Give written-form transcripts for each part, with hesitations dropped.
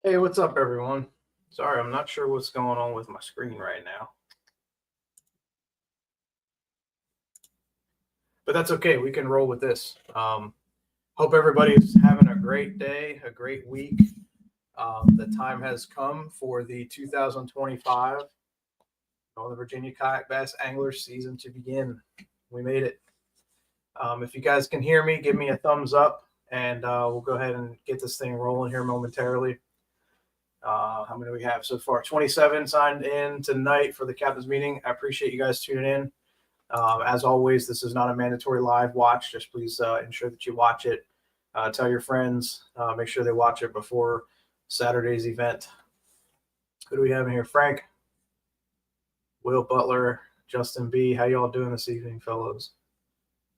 Hey, what's up, everyone? Sorry, I'm not sure what's going on with my screen right now. But that's okay. We can roll with this. Hope everybody's having a great day, a great week. The time has come for the 2025 Northern Virginia Kayak Bass Anglers season to begin. We made it. If you guys can hear me, give me a thumbs up, and we'll go ahead and get this thing rolling here momentarily. How many do we have so far? 27 signed in tonight for the captain's meeting. I appreciate you guys tuning in. As always, this is not a mandatory live watch. Just please ensure that you watch it. Tell your friends. Make sure they watch it before Saturday's event. Who do we have in here? Frank, Will Butler, Justin B. How y'all doing this evening, fellows?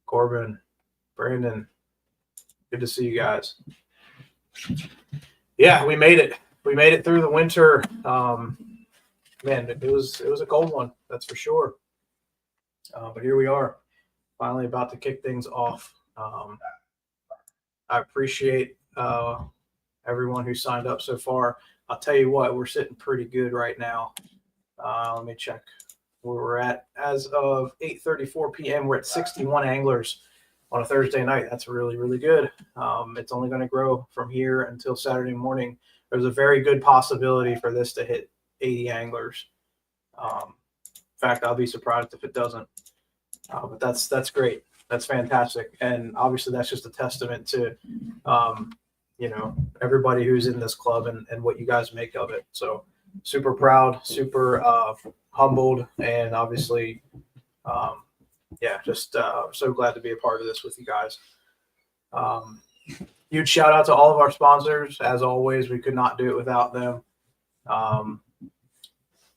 Corbin, Brandon, good to see you guys. Yeah, we made it. We made it through the winter. Man, it was a cold one, that's for sure. But here we are, finally about to kick things off. I appreciate everyone who signed up so far. I'll tell you what, we're sitting pretty good right now. Let me check where we're at. As of 8:34 p.m., we're at 61 anglers on a Thursday night. That's really, really good. It's only going to grow from here until Saturday morning. There's a very good possibility for this to hit 80 anglers. In fact, I'll be surprised if it doesn't. But that's great. That's fantastic. And obviously that's just a testament to, everybody who's in this club and what you guys make of it. So super proud, super humbled, and obviously, just so glad to be a part of this with you guys. Huge shout out to all of our sponsors. As always, we could not do it without them.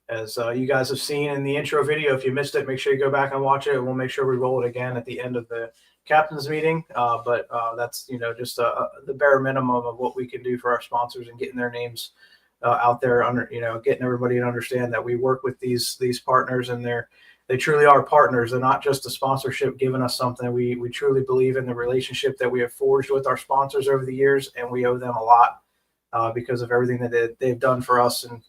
As you guys have seen in the intro video, if you missed it, make sure you go back and watch it. We'll make sure we roll it again at the end of the captain's meeting. But that's, just the bare minimum of what we can do for our sponsors and getting their names out there, getting everybody to understand that we work with these partners, and they truly are partners. They're not just a sponsorship giving us something. We truly believe in the relationship that we have forged with our sponsors over the years, and we owe them a lot because of everything that they've done for us. And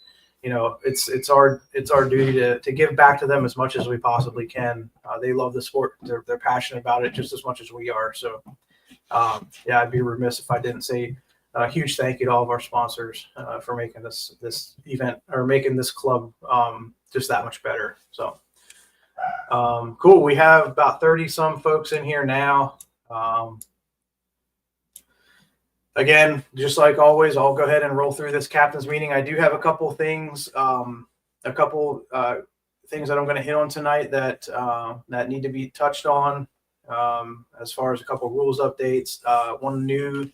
it's our duty to give back to them as much as we possibly can. They love the sport. They're passionate about it just as much as we are. So, I'd be remiss if I didn't say a huge thank you to all of our sponsors for making this event, or making this club just that much better. So, cool. We have about 30 some folks in here now. Again, just like always, I'll go ahead and roll through this captain's meeting. I do have a couple things that I'm going to hit on tonight that need to be touched on, as far as a couple rules updates. One new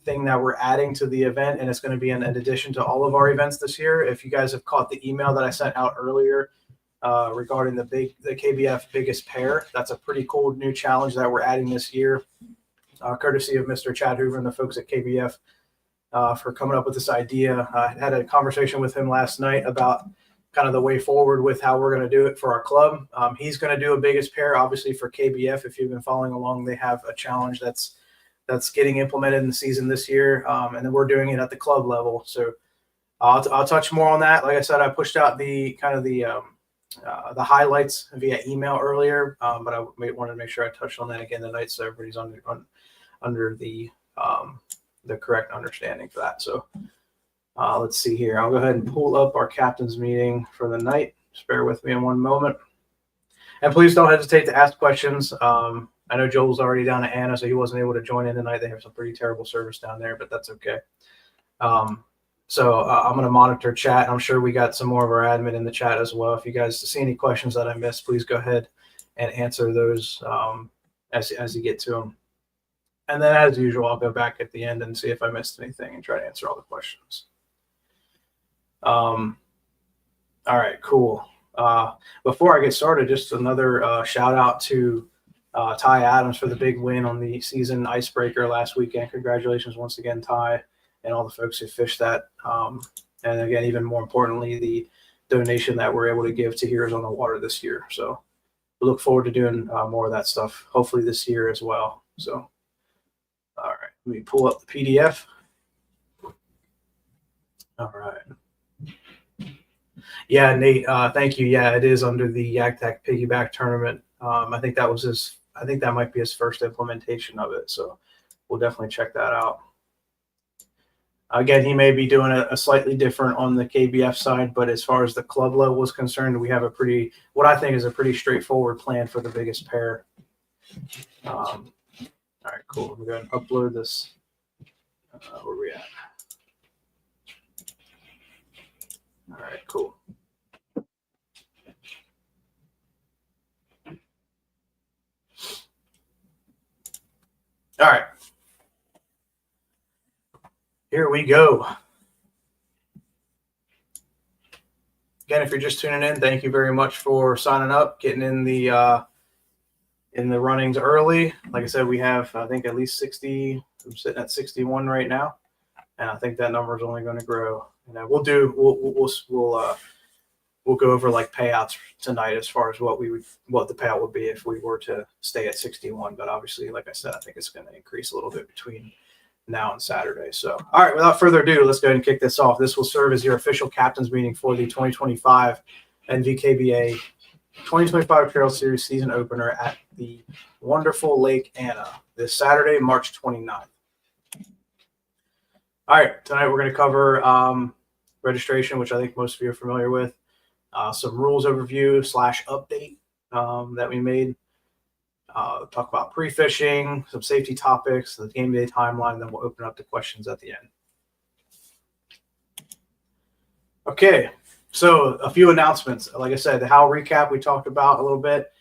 thing that we're adding to the event, and it's going to be in addition to all of our events this year. If you guys have caught the email that I sent out earlier regarding the KBF biggest pair, that's a pretty cool new challenge that we're adding this year. Courtesy of Mr. Chad Hoover and the folks at KBF for coming up with this idea. I had a conversation with him last night about kind of the way forward with how we're going to do it for our club. He's going to do a biggest pair, obviously, for KBF. If you've been following along, they have a challenge that's getting implemented in the season this year, and then we're doing it at the club level. So I'll touch more on that. Like I said, I pushed out the highlights via email earlier, but I wanted to make sure I touched on that again tonight, so everybody's under the correct understanding for that. So let's see here. I'll go ahead and pull up our captain's meeting for the night. Just bear with me in one moment. And please don't hesitate to ask questions. I know Joel's already down at Anna, so he wasn't able to join in tonight. They have some pretty terrible service down there, but that's okay. So I'm going to monitor chat. I'm sure we got some more of our admin in the chat as well. If you guys see any questions that I missed, please go ahead and answer those as you get to them. And then, as usual, I'll go back at the end and see if I missed anything and try to answer all the questions. All right, cool. Before I get started, just another shout out to Ty Adams for the big win on the season icebreaker last weekend. Congratulations once again, Ty, and all the folks who fished that. And again, even more importantly, the donation that we're able to give to Heroes on the Water this year. So we look forward to doing more of that stuff, hopefully this year as well. So, all right, let me pull up the PDF. All right. Yeah, Nate, thank you. Yeah, it is under the YagTech piggyback tournament. I think that was his. I think that might be his first implementation of it. So we'll definitely check that out. Again, he may be doing a slightly different on the KBF side, but as far as the club level is concerned, we have a pretty, what I think is a pretty straightforward plan for the biggest pair. All right, cool. We're going to upload this. Where are we at? All right, cool. All right. Here we go. Again, if you're just tuning in, thank you very much for signing up, getting in the runnings early. Like I said, we have, I think, at least 60. I'm sitting at 61 right now, and I think that number is only going to grow. And we'll go over like payouts tonight as far as what the payout would be if we were to stay at 61. But obviously, like I said, I think it's going to increase a little bit between now and Saturday. So, all right, without further ado, let's go ahead and kick this off. This will serve as your official captain's meeting for the 2025 NVKBA 2025 Trail Series season opener at the wonderful Lake Anna this Saturday, March 29th. All right, tonight we're going to cover registration, which I think most of you are familiar with, some rules overview / update that we made. Talk about pre-fishing, some safety topics, the game day timeline, then we'll open up the questions at the end. Okay, so a few announcements. Like I said, the HAL recap we talked about a little bit.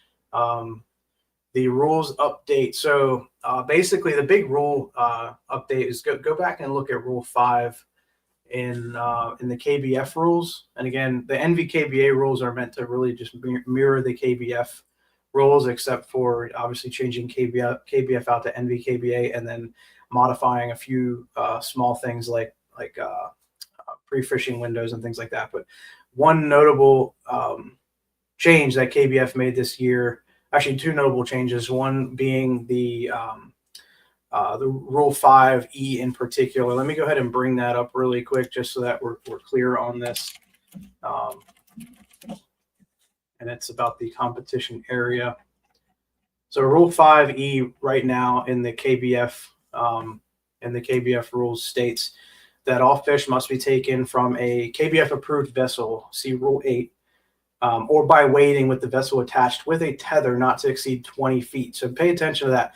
The rules update. So basically, the big rule update is go back and look at Rule 5 in the KBF rules. And again, the NVKBA rules are meant to really just mirror the KBF rules, except for obviously changing KBF out to NVKBA and then modifying a few small things like pre-fishing windows and things like that. But one notable change that KBF made this year, actually two notable changes, one being the Rule 5E in particular. Let me go ahead and bring that up really quick just so that we're clear on this. And it's about the competition area. So Rule 5E right now in the KBF rules states that all fish must be taken from a KBF approved vessel, see Rule 8, or by wading with the vessel attached with a tether not to exceed 20 feet. So pay attention to that.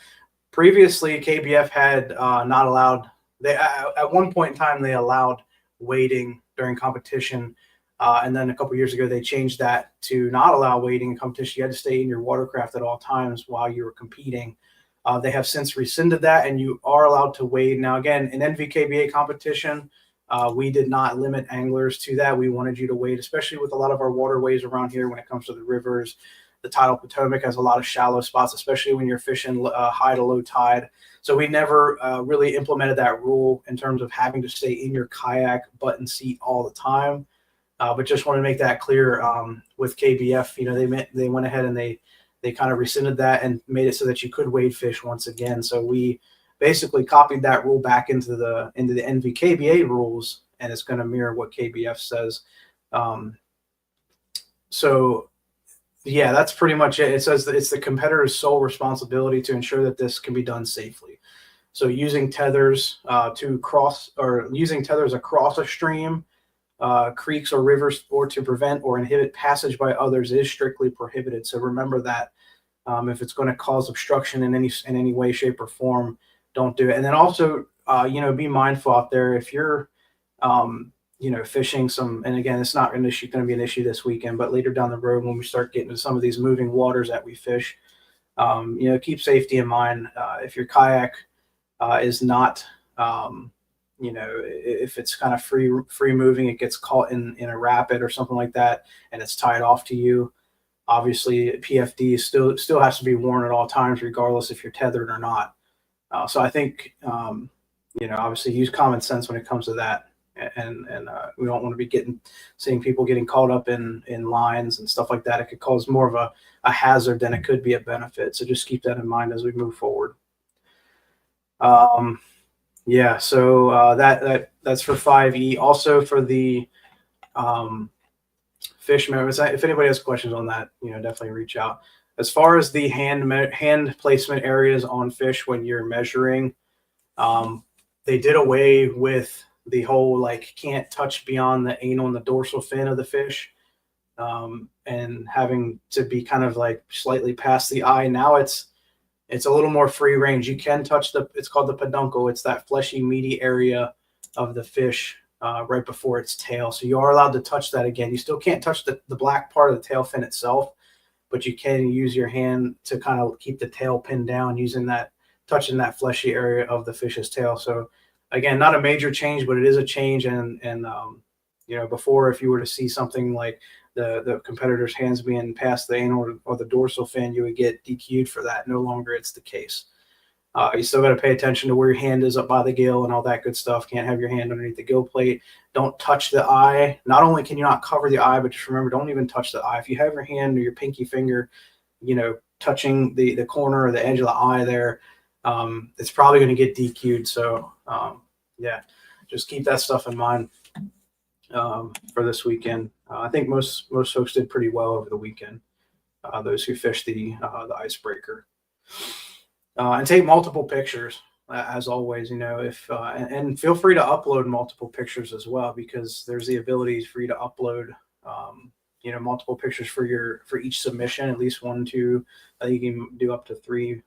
Previously, KBF had not allowed, at one point in time, they allowed wading during competition. And then a couple years ago, they changed that to not allow wading in competition. You had to stay in your watercraft at all times while you were competing. They have since rescinded that, and you are allowed to wade. Now, again, in NVKBA competition, we did not limit anglers to that. We wanted you to wade, especially with a lot of our waterways around here when it comes to the rivers. The tidal Potomac has a lot of shallow spots, especially when you're fishing high to low tide. So we never really implemented that rule in terms of having to stay in your kayak button seat all the time. But just want to make that clear with KBF. You know, they went ahead and they kind of rescinded that and made it so that you could wade fish once again. So we basically copied that rule back into the NVKBA rules, and it's going to mirror what KBF says. So yeah, that's pretty much it. It says that it's the competitor's sole responsibility to ensure that this can be done safely. So using tethers across a stream, creeks or rivers, or to prevent or inhibit passage by others is strictly prohibited. So remember that if it's going to cause obstruction in any way, shape, or form, don't do it. And then also, be mindful out there if you're, fishing some. And again, it's not going to be an issue this weekend, but later down the road when we start getting to some of these moving waters that we fish, keep safety in mind. If your kayak is not if it's kind of free moving, it gets caught in a rapid or something like that, and it's tied off to you. Obviously, PFD still has to be worn at all times, regardless if you're tethered or not. So I think obviously use common sense when it comes to that, and we don't want to be seeing people getting caught up in lines and stuff like that. It could cause more of a hazard than it could be a benefit. So just keep that in mind as we move forward. Yeah, so that that's for 5E. Also for the fish members, if anybody has questions on that, definitely reach out. As far as the hand placement areas on fish when you're measuring, they did away with the whole like can't touch beyond the anal and the dorsal fin of the fish, and having to be kind of like slightly past the eye. Now it's a little more free range. You can touch it's called the peduncle. It's that fleshy, meaty area of the fish right before its tail. So you are allowed to touch that again. You still can't touch the black part of the tail fin itself, but you can use your hand to kind of keep the tail pinned down touching that fleshy area of the fish's tail. So again, not a major change, but it is a change. And before, if you were to see something like the competitor's hands being past the anal or the dorsal fin, you would get DQ'd for that. No longer it's the case. You still got to pay attention to where your hand is up by the gill and all that good stuff. Can't have your hand underneath the gill plate. Don't touch the eye. Not only can you not cover the eye, but just remember, don't even touch the eye. If you have your hand or your pinky finger, touching the corner or the edge of the eye there, it's probably going to get DQ'd. So, yeah, just keep that stuff in mind for this weekend. I think most folks did pretty well over the weekend, those who fished the icebreaker. And take multiple pictures, as always, and feel free to upload multiple pictures as well, because there's the ability for you to upload, multiple pictures for each submission, at least 1, 2, I think you can do up to 3.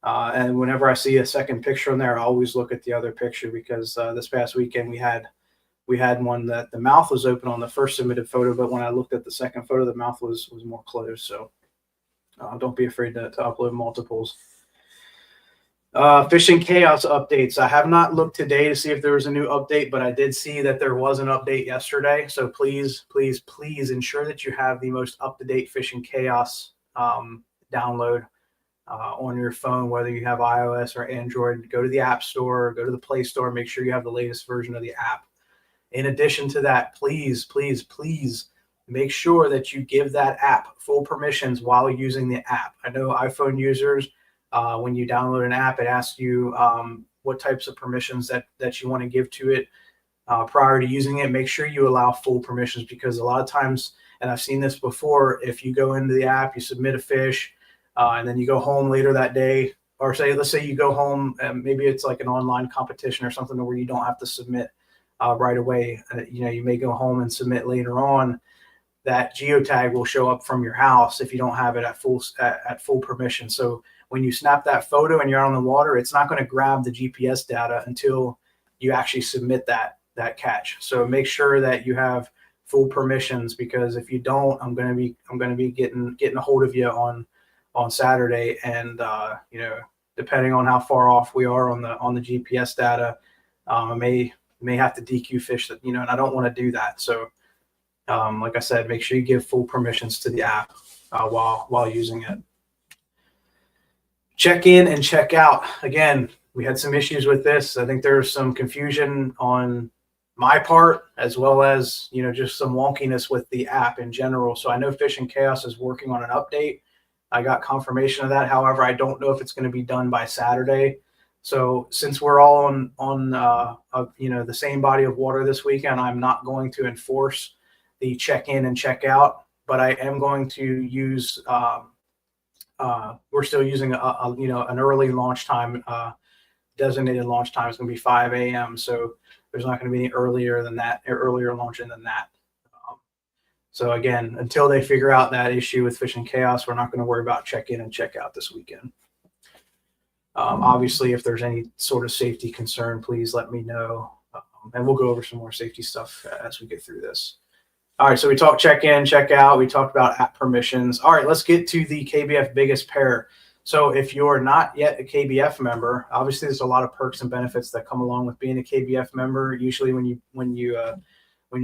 And whenever I see a second picture in there, I always look at the other picture, because this past weekend we had one that the mouth was open on the first submitted photo, but when I looked at the second photo, the mouth was more closed. So don't be afraid to upload multiples. Fishing chaos updates. I have not looked today to see if there was a new update, but I did see that there was an update yesterday. So please ensure that you have the most up-to-date fishing chaos download on your phone, whether you have iOS or Android. Go to the App Store, go to the Play Store, make sure you have the latest version of the app. In addition to that, please make sure that you give that app full permissions while using the app. I know iPhone users, when you download an app, it asks you what types of permissions that you want to give to it prior to using it. Make sure you allow full permissions, because a lot of times, and I've seen this before, if you go into the app, you submit a fish, and then you go home later that day, or let's say you go home and maybe it's like an online competition or something where you don't have to submit right away. You may go home and submit later on. That geotag will show up from your house if you don't have it at full permission. So when you snap that photo and you're on the water, it's not going to grab the GPS data until you actually submit that catch. So make sure that you have full permissions, because if you don't, I'm going to be getting a hold of you on Saturday, and depending on how far off we are on the GPS data, I may have to DQ fish that, and I don't want to do that. So like I said, make sure you give full permissions to the app while using it. Check in and check out. Again, we had some issues with this. I think there's some confusion on my part, as well as just some wonkiness with the app in general. So I know Fishing Chaos is working on an update. I got confirmation of that. However, I don't know if it's going to be done by Saturday. So since we're all on the same body of water this weekend, I'm not going to enforce the check in and check out, but I am going to use. We're still using an early launch time. Designated launch time is going to be 5 a.m. So there's not going to be any earlier launching than that. So again, until they figure out that issue with Fishing Chaos, we're not going to worry about check in and check out this weekend. Obviously, if there's any sort of safety concern, please let me know, and we'll go over some more safety stuff as we get through this. All right, so we talked check in, check out. We talked about app permissions. All right, let's get to the KBF biggest pair. So if you're not yet a KBF member, obviously there's a lot of perks and benefits that come along with being a KBF member. Usually when you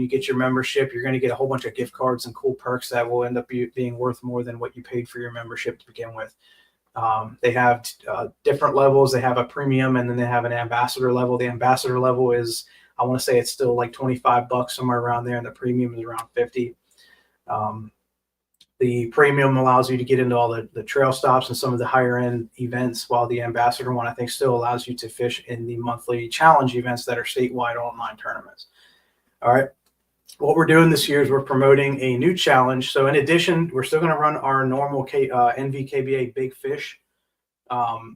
get your membership, you're going to get a whole bunch of gift cards and cool perks that will end up being worth more than what you paid for your membership to begin with. They have different levels. They have a premium, and then they have an ambassador level. The ambassador level is, I want to say it's still like $25, somewhere around there, and the premium is around $50. The premium allows you to get into all the trail stops and some of the higher end events, while the ambassador one, I think, still allows you to fish in the monthly challenge events that are statewide online tournaments. All right. What we're doing this year is we're promoting a new challenge. So in addition, we're still going to run our normal NVKBA Big Fish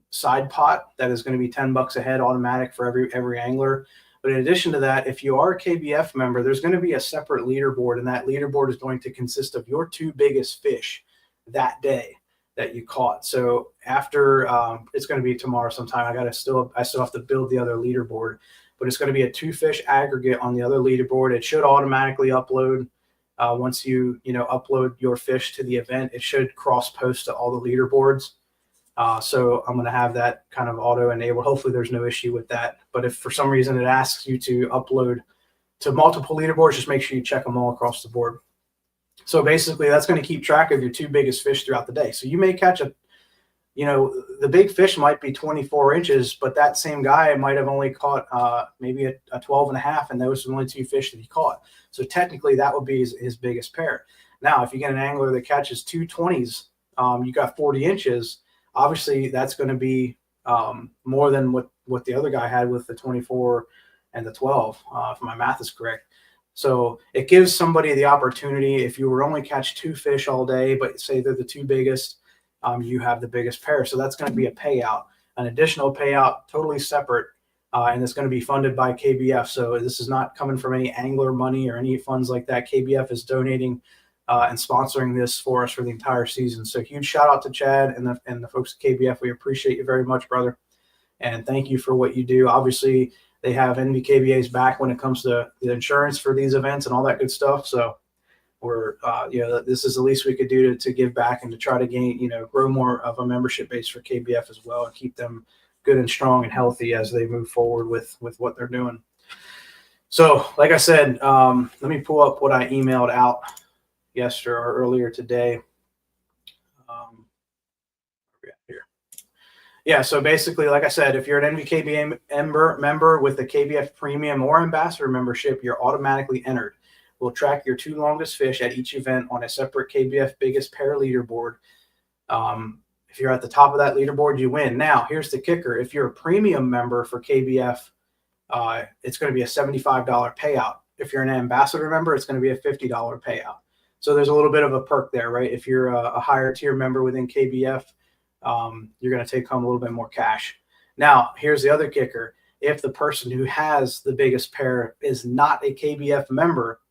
side pot that is going to be $10 a head automatic for every angler. But in addition to that, if you are a KBF member, there's going to be a separate leaderboard, and that leaderboard is going to consist of your 2 biggest fish that day that you caught. So after it's going to be tomorrow sometime. I still have to build the other leaderboard, but it's going to be a 2 fish aggregate on the other leaderboard. It should automatically upload once you upload your fish to the event. It should cross post to all the leaderboards. So I'm going to have that kind of auto enabled. Hopefully there's no issue with that. But if for some reason it asks you to upload to multiple leaderboards, just make sure you check them all across the board. So basically that's going to keep track of your 2 biggest fish throughout the day. So you may catch the big fish might be 24 inches, but that same guy might have only caught maybe a 12.5, and those are the only 2 fish that he caught. So technically that would be his biggest pair. Now, if you get an angler that catches 2 20s, you got 40 inches. Obviously, that's going to be more than what the other guy had with the 24 and the 12, if my math is correct. So it gives somebody the opportunity, if you were only catch 2 fish all day, but say they're the 2 biggest, you have the biggest pair. So that's going to be a payout, an additional payout, totally separate, and it's going to be funded by KBF. So this is not coming from any angler money or any funds like that. KBF is donating and sponsoring this for us for the entire season. So huge shout out to Chad and the folks at KBF. We appreciate you very much, brother. And thank you for what you do. Obviously, they have NVKBA's back when it comes to the insurance for these events and all that good stuff. So we're, this is the least we could do to give back and to try to gain, grow more of a membership base for KBF as well, and keep them good and strong and healthy as they move forward with what they're doing. So like I said, let me pull up what I emailed out yesterday or earlier today. Here. Yeah, so basically, like I said, if you're an NVKBA member with the KBF Premium or Ambassador membership, you're automatically entered. We'll track your 2 longest fish at each event on a separate KBF Biggest Pair leaderboard. If you're at the top of that leaderboard, you win. Now, here's the kicker. If you're a premium member for KBF, it's going to be a $75 payout. If you're an ambassador member, it's going to be a $50 payout. So there's a little bit of a perk there, right? If you're a higher tier member within KBF, you're going to take home a little bit more cash. Now, here's the other kicker. If the person who has the biggest pair is not a KBF member,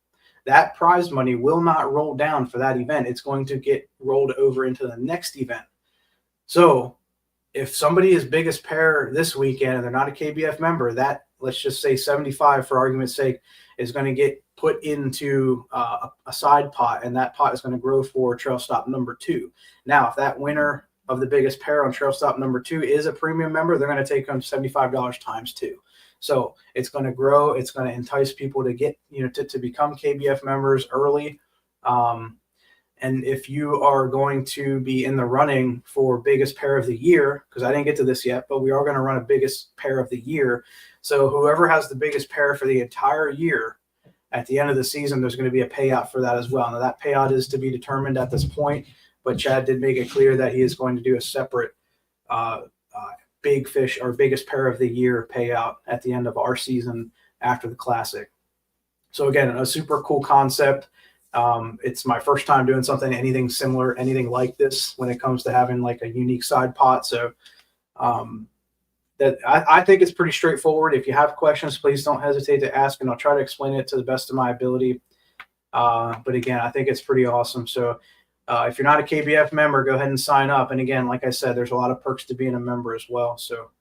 that prize money will not roll down for that event. It's going to get rolled over into the next event. So if somebody is biggest pair this weekend and they're not a KBF member, that, let's just say 75 for argument's sake, is going to get put into a side pot, and that pot is going to grow for trail stop number 2. Now, if that winner of the biggest pair on trail stop number 2 is a premium member, they're going to take home $75 times 2. So it's going to grow. It's going to entice people to get, to become KBF members early. And if you are going to be in the running for biggest pair of the year, because I didn't get to this yet, but we are going to run a biggest pair of the year. So whoever has the biggest pair for the entire year, at the end of the season, there's going to be a payout for that as well. Now, that payout is to be determined at this point, but Chad did make it clear that he is going to do a separate big fish or biggest pair of the year payout at the end of our season after the Classic. So again, a super cool concept. It's my first time doing anything similar, anything like this when it comes to having like a unique side pot. So that I think it's pretty straightforward. If you have questions, please don't hesitate to ask, and I'll try to explain it to the best of my ability. But again, I think it's pretty awesome. So if you're not a KBF member, go ahead and sign up. And again, like I said, there's a lot of perks to being a member as well. So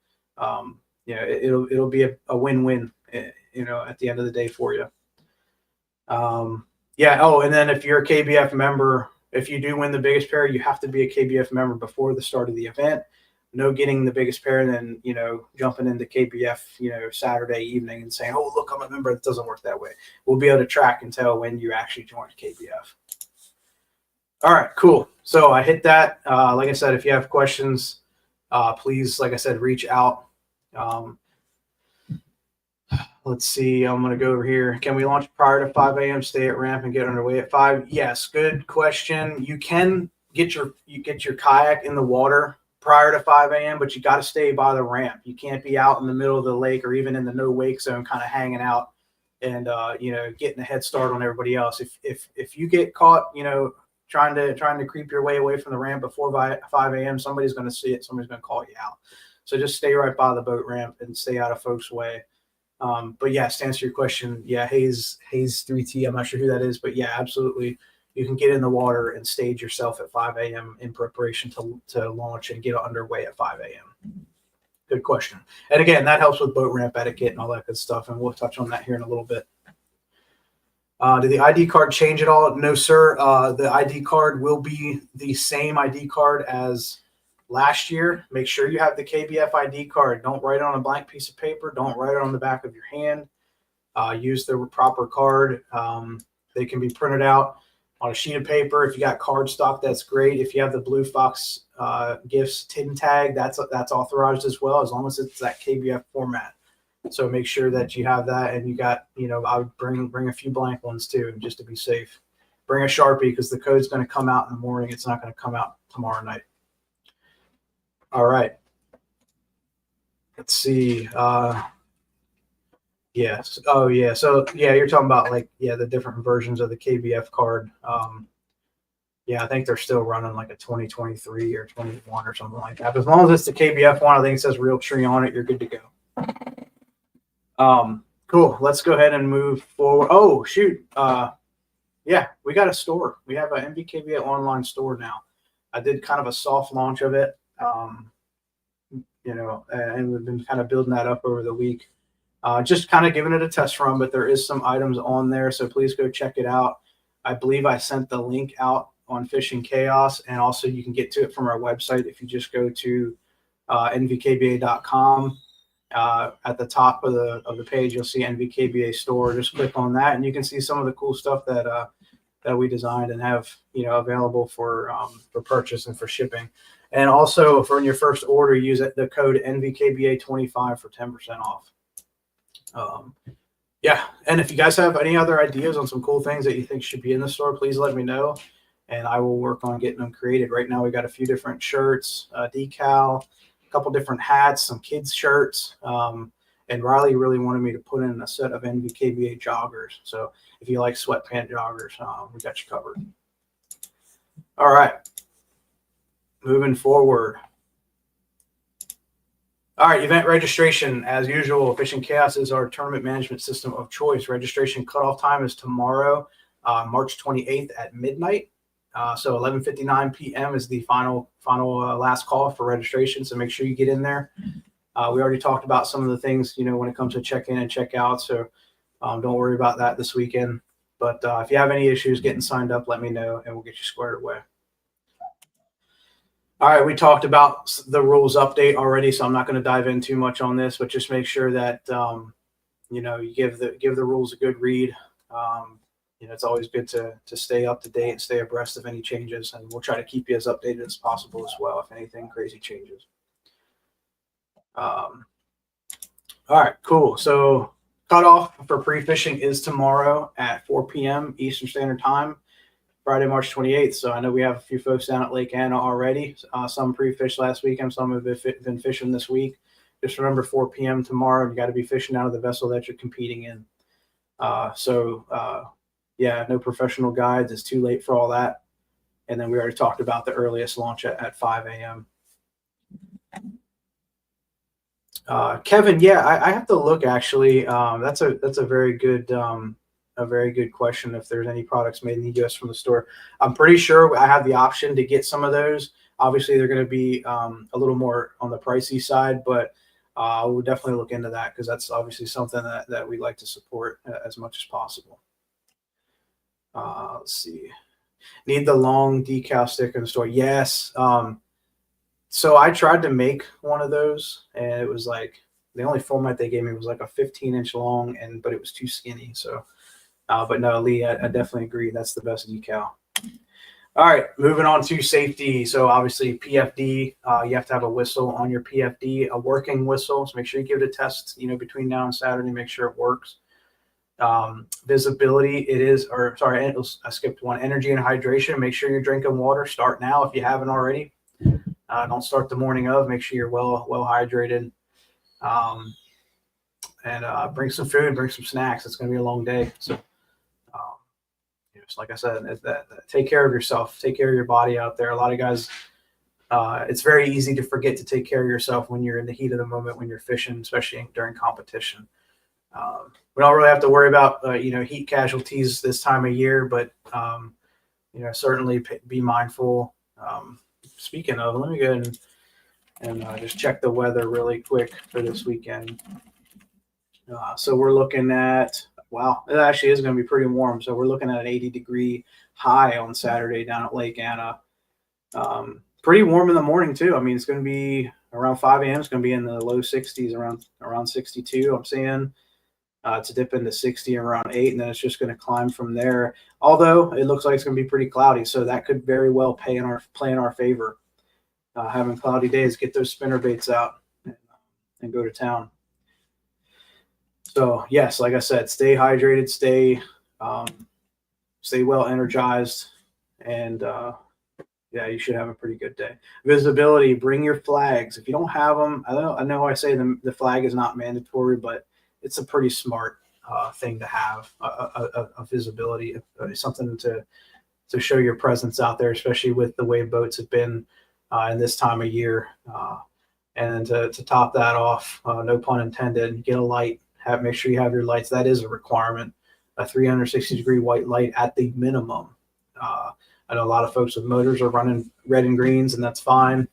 it'll be a win-win, at the end of the day for you. Yeah. Oh, and then if you're a KBF member, if you do win the biggest pair, you have to be a KBF member before the start of the event. No getting the biggest pair and then, jumping into KBF, Saturday evening and saying, oh, look, I'm a member. It doesn't work that way. We'll be able to track and tell when you actually joined KBF. All right, cool. So I hit that. Like I said, if you have questions, please, like I said, reach out. Let's see. I'm going to go over here. Can we launch prior to 5 a.m., stay at ramp, and get underway at 5? Yes, good question. You can get your kayak in the water prior to 5 a.m., but you got to stay by the ramp. You can't be out in the middle of the lake or even in the no wake zone kind of hanging out and getting a head start on everybody else. If you get caught, trying to creep your way away from the ramp before 5 a.m., somebody's going to see it. Somebody's going to call you out. So just stay right by the boat ramp and stay out of folks' way. But yes, to answer your question, yeah, Hayes 3T. I'm not sure who that is, but yeah, absolutely. You can get in the water and stage yourself at 5 a.m. in preparation to launch and get underway at 5 a.m. Good question. And again, that helps with boat ramp etiquette and all that good stuff. And we'll touch on that here in a little bit. Did the ID card change at all? No, sir. The ID card will be the same ID card as last year. Make sure you have the KBF ID card. Don't write it on a blank piece of paper. Don't write it on the back of your hand. Use the proper card. They can be printed out on a sheet of paper. If you got cardstock, that's great. If you have the Blue Fox Gifts tin tag, that's authorized as well, as long as it's that KBF format. So make sure that you have that, and you got, I would bring a few blank ones too, just to be safe. Bring a Sharpie because the code's going to come out in the morning. It's not going to come out tomorrow night. All right. Let's see. Yes. Oh, yeah. So, yeah, you're talking about the different versions of the KBF card. Yeah, I think they're still running like a 2023 or 21 or something like that. But as long as it's the KBF one, I think it says Real Tree on it, you're good to go. Cool. Let's go ahead and move forward. Oh, shoot. Yeah, we got a store. We have an NVKBA online store now. I did kind of a soft launch of it, and we've been kind of building that up over the week. Just kind of giving it a test run, but there is some items on there, so please go check it out. I believe I sent the link out on Fishing Chaos, and also you can get to it from our website if you just go to NVKBA.com. At the top of the page, you'll see NVKBA store. Just click on that, and you can see some of the cool stuff that we designed and have available for purchase and for shipping. And also, for your first order, use the code NVKBA25 for 10% off. Yeah, and if you guys have any other ideas on some cool things that you think should be in the store, please let me know, and I will work on getting them created. Right now, we got a few different shirts, decal, a couple different hats, some kids shirts, and Riley really wanted me to put in a set of NVKBA joggers. So if you like sweatpant joggers, we got you covered. All right, moving forward. All right, event registration, as usual. Fishing Chaos is our tournament management system of choice. Registration cutoff time is tomorrow, March 28th at midnight. So 11:59 p.m. is the final last call for registration. So make sure you get in there. We already talked about some of the things, when it comes to check in and check out. So don't worry about that this weekend. But if you have any issues getting signed up, let me know and we'll get you squared away. All right, we talked about the rules update already, so I'm not going to dive in too much on this, but just make sure that you give the rules a good read. It's always good to stay up to date and stay abreast of any changes, and we'll try to keep you as updated as possible as well if anything crazy changes. All right, cool. So cutoff for pre-fishing is tomorrow at 4 p.m. Eastern Standard Time. Friday, March 28th. So I know we have a few folks down at Lake Anna already. Some pre-fished last weekend. Some have been fishing this week. Just remember 4 p.m. tomorrow. You got to be fishing out of the vessel that you're competing in. Yeah, no professional guides. It's too late for all that. And then we already talked about the earliest launch at 5 a.m. Kevin, yeah, I have to look actually. That's a very good question. If there's any products made in the U.S. from the store, I'm pretty sure I have the option to get some of those. Obviously, they're going to be a little more on the pricey side, but we'll definitely look into that because that's obviously something that we'd like to support as much as possible. Let's see. Need the long decal sticker in the store? Yes. So I tried to make one of those, and it was like the only format they gave me was like a 15-inch long, but it was too skinny. So. But no, Lee, I definitely agree. That's the best decal. All right, moving on to safety. So obviously PFD, you have to have a whistle on your PFD, a working whistle. So make sure you give it a test, between now and Saturday, make sure it works. Visibility, it is, or sorry, I skipped one. Energy and hydration. Make sure you're drinking water. Start now if you haven't already. Don't start the morning of. Make sure you're well hydrated. And bring some food, bring some snacks. It's going to be a long day. So, just like I said, take care of yourself. Take care of your body out there. A lot of guys, it's very easy to forget to take care of yourself when you're in the heat of the moment, when you're fishing, especially during competition. We don't really have to worry about, heat casualties this time of year, but, certainly be mindful. Speaking of, let me go ahead and just check the weather really quick for this weekend. So we're looking at, wow, it actually is going to be pretty warm. So we're looking at an 80-degree high on Saturday down at Lake Anna. Pretty warm in the morning too. I mean, it's going to be around 5 a.m. It's going to be in the low 60s, around 62. I'm seeing to dip into 60 around 8, and then it's just going to climb from there. Although it looks like it's going to be pretty cloudy, so that could very well play in our favor. Having cloudy days, get those spinner baits out and go to town. So yes, like I said, stay hydrated, stay well energized, and you should have a pretty good day. Visibility, bring your flags. If you don't have them, I know I say the flag is not mandatory, but it's a pretty smart thing to have, a visibility, something to show your presence out there, especially with the way boats have been in this time of year. And to top that off, no pun intended, get a light. Make sure you have your lights. That is a requirement. A 360-degree white light at the minimum. I know a lot of folks with motors are running red and greens, and that's fine.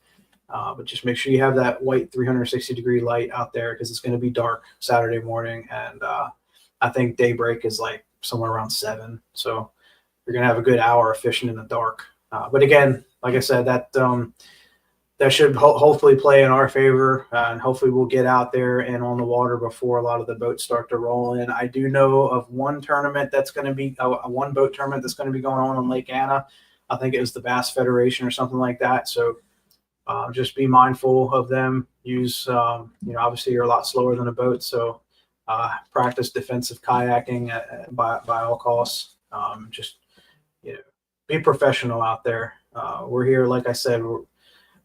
But just make sure you have that white 360-degree light out there, because it's going to be dark Saturday morning. And I think daybreak is like somewhere around 7. So you're going to have a good hour of fishing in the dark. But again, like I said, that should hopefully play in our favor, and hopefully we'll get out there and on the water before a lot of the boats start to roll in. I do know of one tournament that's going to be one boat tournament that's going to be going on Lake Anna. I think it was the Bass Federation or something like that. So just be mindful of them. Use, obviously you're a lot slower than a boat, so practice defensive kayaking by all costs. Be professional out there. We're here, like I said,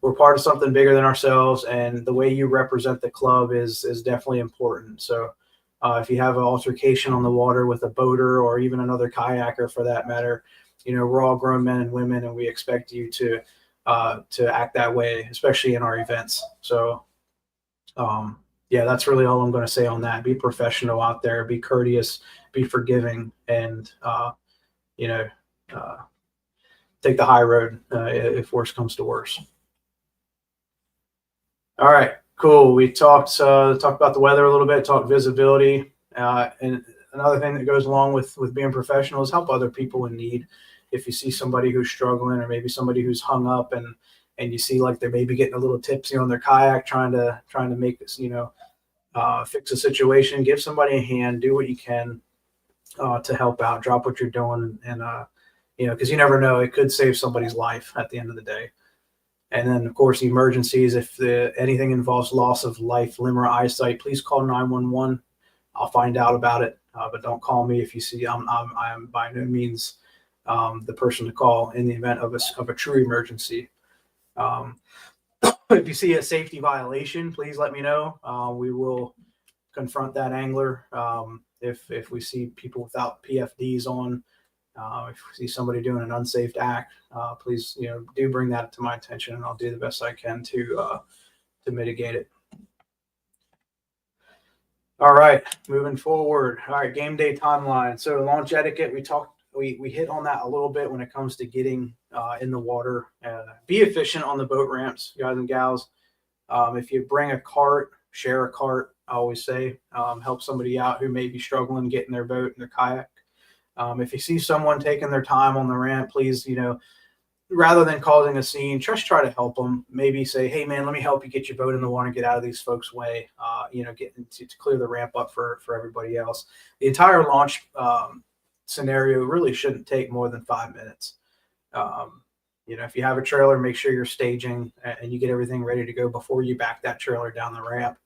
we're part of something bigger than ourselves, and the way you represent the club is definitely important. So if you have an altercation on the water with a boater or even another kayaker for that matter, we're all grown men and women, and we expect you to act that way, especially in our events. So that's really all I'm going to say on that. Be professional out there, be courteous, be forgiving, and take the high road if worse comes to worse. All right, cool. We talked about the weather a little bit, talked visibility, and another thing that goes along with being professional is help other people in need. If you see somebody who's struggling, or maybe somebody who's hung up, and you see like they're maybe getting a little tipsy on their kayak, trying to make this, fix a situation, give somebody a hand, do what you can to help out, drop what you're doing, and because you never know, it could save somebody's life at the end of the day. And then, of course, emergencies. If anything involves loss of life, limb, or eyesight, please call 911. I'll find out about it, but don't call me if you see. I am by no means the person to call in the event of a true emergency. If you see a safety violation, please let me know. We will confront that angler. If we see people without PFDs on, if we see somebody doing an unsafe act, please, do bring that to my attention, and I'll do the best I can to mitigate it. All right, moving forward. All right, game day timeline. So launch etiquette, we hit on that a little bit when it comes to getting in the water. Be efficient on the boat ramps, guys and gals. If you bring a cart, share a cart. I always say, help somebody out who may be struggling getting their boat and their kayak. If you see someone taking their time on the ramp, please, rather than causing a scene, just try to help them. Maybe say, hey, man, let me help you get your boat in the water and get out of these folks' way, get to clear the ramp up for everybody else. The entire launch scenario really shouldn't take more than 5 minutes. If you have a trailer, make sure you're staging and you get everything ready to go before you back that trailer down the ramp.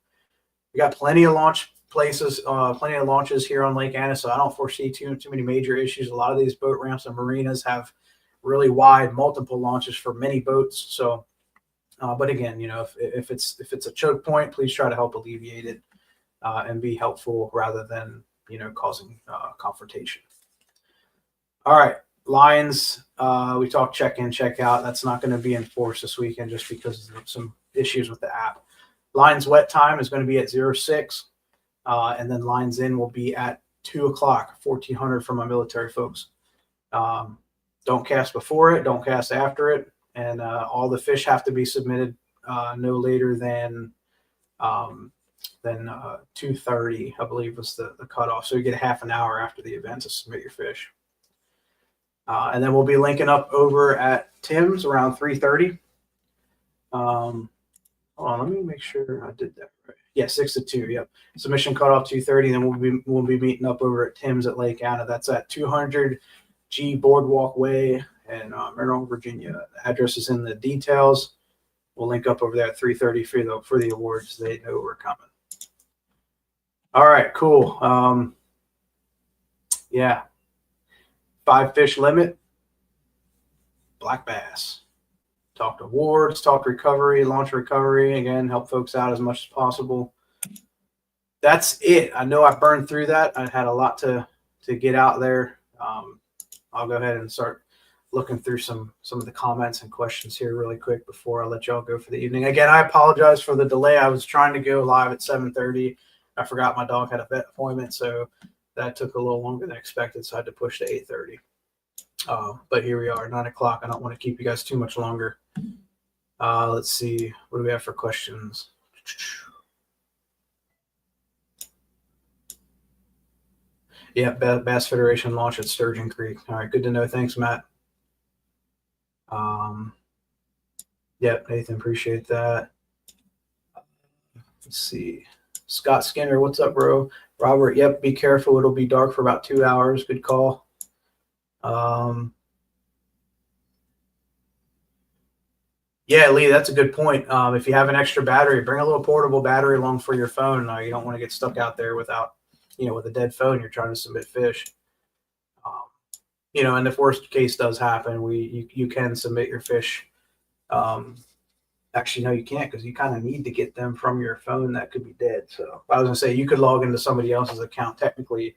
We got plenty of launch places, plenty of launches here on Lake Anna, so I don't foresee too many major issues. A lot of these boat ramps and marinas have really wide, multiple launches for many boats. So, but again, if it's a choke point, please try to help alleviate it and be helpful rather than causing confrontation. All right, lines. We talked check in, check out. That's not going to be enforced this weekend just because of some issues with the app. Lines wet time is going to be at 06, and then lines in will be at 2 o'clock, 1400 for my military folks. Don't cast before it, don't cast after it, and all the fish have to be submitted no later than 2:30, I believe was the cutoff. So you get half an hour after the event to submit your fish. And then we'll be linking up over at Tim's around 3:30. Hold on, let me make sure I did that right. Yeah, 6 to 2. Yep. Submission cutoff 2:30. Then we'll be meeting up over at Tim's at Lake Anna. That's at 200 G Boardwalk Way in Maryland, Virginia. The address is in the details. We'll link up over there at 3:30 for the awards. They know we're coming. All right, cool. Yeah. 5 fish limit. Black bass. Talked awards, talked recovery, launch recovery. Again, help folks out as much as possible. That's it. I know I burned through that. I had a lot to get out there. I'll go ahead and start looking through some of the comments and questions here really quick before I let y'all go for the evening. Again, I apologize for the delay. I was trying to go live at 7:30. I forgot my dog had a vet appointment, so that took a little longer than expected, so I had to push to 8:30. But here we are, 9 o'clock. I don't want to keep you guys too much longer. Let's see. What do we have for questions? Yeah, Bass Federation launch at Sturgeon Creek. All right, good to know. Thanks, Matt. Yeah, Nathan, appreciate that. Let's see. Scott Skinner, what's up, bro? Robert, yep, be careful. It'll be dark for about 2 hours. Good call. Yeah, Lee, that's a good point. If you have an extra battery, bring a little portable battery along for your phone. You don't want to get stuck out there without, with a dead phone. You're trying to submit fish. And if worst case does happen, you can submit your fish. Actually, no, you can't, because you kind of need to get them from your phone that could be dead. So I was going to say you could log into somebody else's account technically.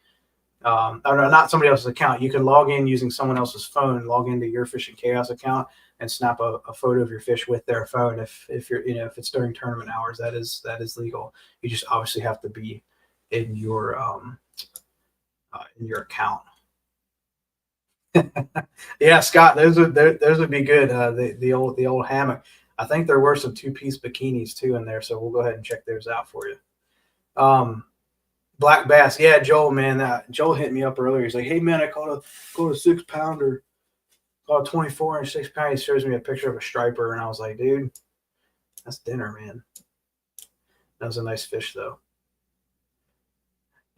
Or no, not somebody else's account. You can log in using someone else's phone, log into your Fishing Chaos account, and snap a photo of your fish with their phone. If you're if it's during tournament hours, that is legal. You just obviously have to be in your account. Yeah, Scott, those would be good. The old hammock. I think there were some 2-piece bikinis too in there, so we'll go ahead and check those out for you. Black bass, yeah, Joel, man. Joel hit me up earlier. He's like, "Hey, man, I caught a 6-pounder, caught a 24-inch 6-pounder." He shows me a picture of a striper, and I was like, "Dude, that's dinner, man." That was a nice fish, though.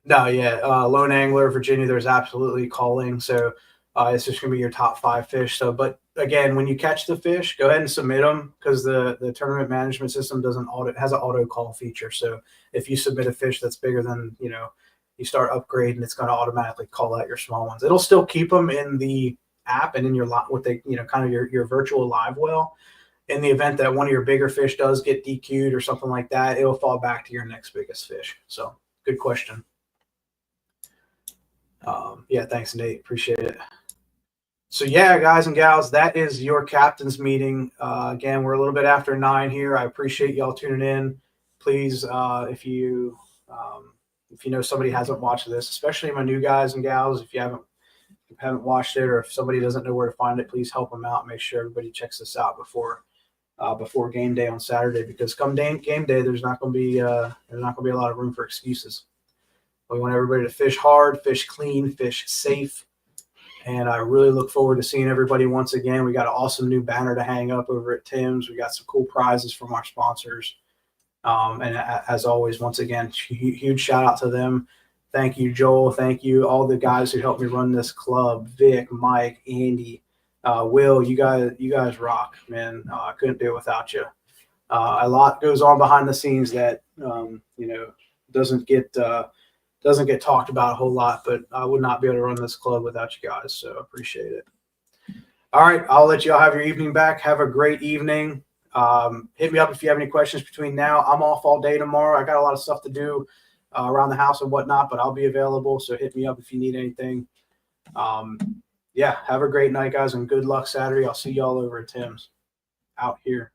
No, yeah, lone angler, Virginia. There's absolutely calling, so it's just gonna be your top 5 fish. So, but again, when you catch the fish, go ahead and submit them, because the tournament management system has an auto call feature. So if you submit a fish that's bigger than, you start upgrading, it's going to automatically call out your small ones. It'll still keep them in the app and in your kind of your virtual live well. In the event that one of your bigger fish does get DQ'd or something like that, it'll fall back to your next biggest fish. So good question. Yeah, thanks, Nate. Appreciate it. So yeah, guys and gals, that is your captain's meeting. Again, we're a little bit after 9 here. I appreciate y'all tuning in. Please, if you know somebody hasn't watched this, especially my new guys and gals, if you haven't watched it, or if somebody doesn't know where to find it, please help them out. Make sure everybody checks this out before game day on Saturday, because come game day, there's not going to be a lot of room for excuses. We want everybody to fish hard, fish clean, fish safe. And I really look forward to seeing everybody once again. We got an awesome new banner to hang up over at Tim's. We got some cool prizes from our sponsors. And as always, once again, huge shout out to them. Thank you, Joel. Thank you, all the guys who helped me run this club: Vic, Mike, Andy, Will, you guys rock, man. I couldn't do it without you. A lot goes on behind the scenes that doesn't get talked about a whole lot, but I would not be able to run this club without you guys. So I appreciate it. All right, I'll let y'all have your evening back. Have a great evening. Hit me up if you have any questions between now. I'm off all day tomorrow. I got a lot of stuff to do around the house and whatnot, but I'll be available. So hit me up if you need anything. Yeah, have a great night, guys, and good luck Saturday. I'll see y'all over at Tim's out here.